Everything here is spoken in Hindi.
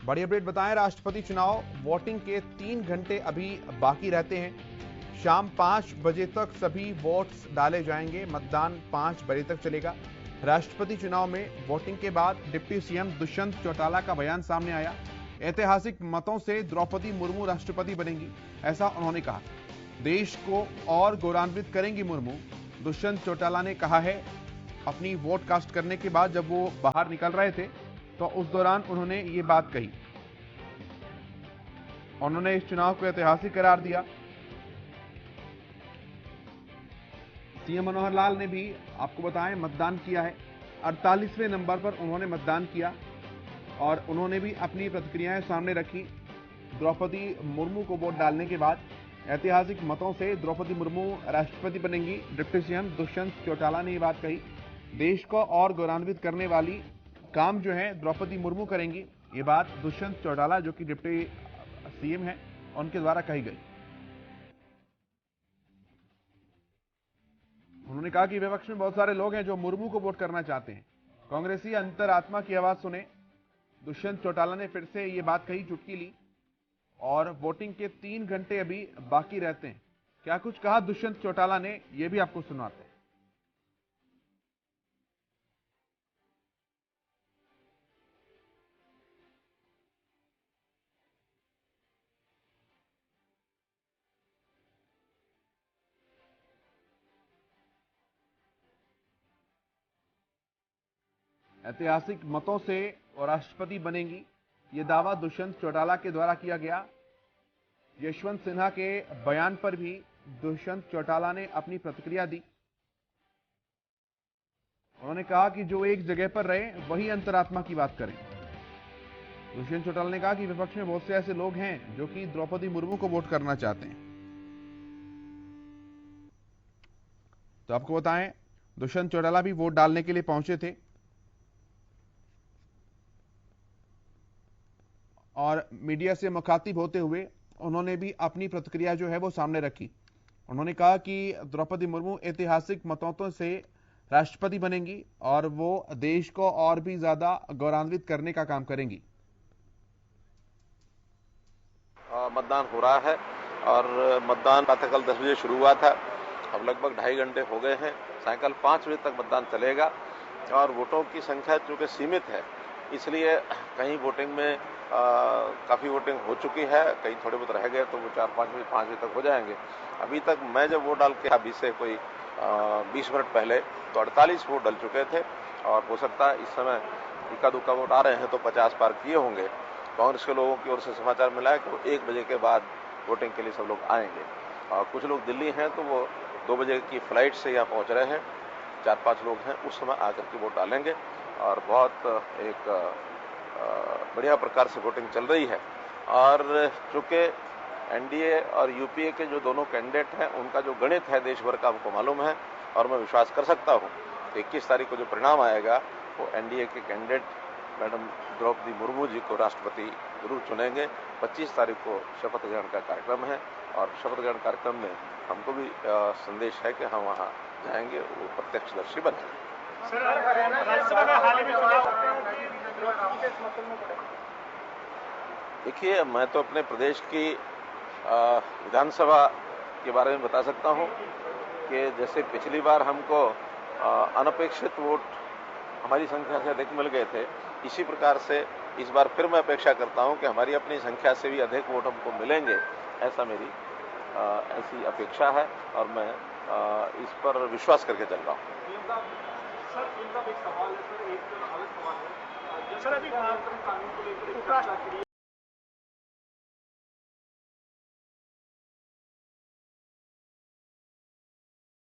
बड़ी अपडेट बताएं, राष्ट्रपति चुनाव वोटिंग के 3 घंटे अभी बाकी रहते हैं। शाम 5 बजे तक सभी वोट्स डाले जाएंगे। मतदान 5 बजे तक चलेगा। राष्ट्रपति चुनाव में वोटिंग के बाद डिप्टी सीएम दुष्यंत चौटाला का बयान सामने आया। ऐतिहासिक मतों से द्रौपदी मुर्मू राष्ट्रपति बनेंगी, ऐसा उन्होंने कहा। देश को और गौरवान्वित करेंगी मुर्मू, दुष्यंत चौटाला ने कहा है। अपनी वोट कास्ट करने के बाद जब वो बाहर निकल रहे थे तो उस दौरान उन्होंने ये बात कही। उन्होंने इस चुनाव को ऐतिहासिक करार दिया। सीएम मनोहर लाल ने भी आपको बताएं मतदान किया है। 48वें नंबर पर उन्होंने मतदान किया और उन्होंने भी अपनी प्रतिक्रियाएं सामने रखी। द्रौपदी मुर्मू को वोट डालने के बाद ऐतिहासिक मतों से द्रौपदी मुर्मू राष्ट्रपति बनेंगी। डिप्टी सीएम दुष्यंत चौटाला ने ये बात कही। देश को और गौरवान्वित करने वाली काम जो है द्रौपदी मुर्मू करेंगी। ये बात दुष्यंत चौटाला जो कि डिप्टी सीएम है उनके द्वारा कही गई। उन्होंने कहा कि विपक्ष में बहुत सारे लोग हैं जो मुर्मू को वोट करना चाहते हैं। कांग्रेसी अंतरात्मा की आवाज सुने। दुष्यंत चौटाला ने फिर से ये बात कही, चुटकी ली। और वोटिंग के 3 घंटे अभी बाकी रहते हैं। क्या कुछ कहा दुष्यंत चौटाला ने, यह भी आपको सुनाते हैं। ऐतिहासिक मतों से और राष्ट्रपति बनेंगी, यह दावा दुष्यंत चौटाला के द्वारा किया गया। यशवंत सिन्हा के बयान पर भी दुष्यंत चौटाला ने अपनी प्रतिक्रिया दी। उन्होंने कहा कि जो एक जगह पर रहे वही अंतरात्मा की बात करें। दुष्यंत चौटाला ने कहा कि विपक्ष में बहुत से ऐसे लोग हैं जो कि द्रौपदी मुर्मू को वोट करना चाहते हैं। तो आपको बताएं, दुष्यंत चौटाला भी वोट डालने के लिए पहुंचे थे और मीडिया से मुखातिब होते हुए उन्होंने भी अपनी प्रतिक्रिया जो है वो सामने रखी। उन्होंने कहा कि द्रौपदी मुर्मू ऐतिहासिक मतों से राष्ट्रपति बनेंगी और वो देश को और भी ज्यादा गौरवान्वित करने का काम करेंगी। मतदान हो रहा है और मतदान प्रातःकाल 10 बजे शुरू हुआ था। अब लगभग 2.5 घंटे हो गए हैं। सायंकाल 5 बजे तक मतदान चलेगा और वोटों की संख्या चूंकि सीमित है, इसलिए कहीं वोटिंग में काफ़ी वोटिंग हो चुकी है, कहीं थोड़े बहुत रह गए तो वो 4-5 बजे 5 बजे तक हो जाएंगे। अभी तक मैं जब वोट डाल के अभी से कोई 20 मिनट पहले तो 48 वोट डल चुके थे और हो सकता है इस समय इक्का दुक्का वोट आ रहे हैं तो 50 पार किए होंगे। कांग्रेस के लोगों की ओर से समाचार मिला है कि वो 1 बजे के बाद वोटिंग के लिए सब लोग आएंगे और कुछ लोग दिल्ली हैं तो वो 2 बजे की फ्लाइट से यहाँ पहुँच रहे हैं। 4-5 लोग हैं, उस समय आकर के वोट डालेंगे और बहुत एक बढ़िया प्रकार से वोटिंग चल रही है। और चूंकि एनडीए और यूपीए के जो दोनों कैंडिडेट हैं उनका जो गणित है देश भर का हमको मालूम है और मैं विश्वास कर सकता हूं कि 21 तारीख को जो परिणाम आएगा वो एनडीए के कैंडिडेट मैडम द्रौपदी मुर्मू जी को राष्ट्रपति जरूर चुनेंगे। 25 तारीख को शपथ ग्रहण का कार्यक्रम है और शपथ ग्रहण कार्यक्रम में हमको भी संदेश है कि हम वहाँ जाएंगे, वो प्रत्यक्षदर्शी बनेंगे। देखिए, मैं तो अपने प्रदेश की विधानसभा के बारे में बता सकता हूं कि जैसे पिछली बार हमको अनपेक्षित वोट हमारी संख्या से अधिक मिल गए थे, इसी प्रकार से इस बार फिर मैं अपेक्षा करता हूं कि हमारी अपनी संख्या से भी अधिक वोट हमको मिलेंगे। ऐसा मेरी ऐसी अपेक्षा है और मैं इस पर विश्वास करके चल रहा हूँ। सर, एक सवाल है सर, एक अलग सवाल है। सर, अभी कानून को लेकर चर्चा की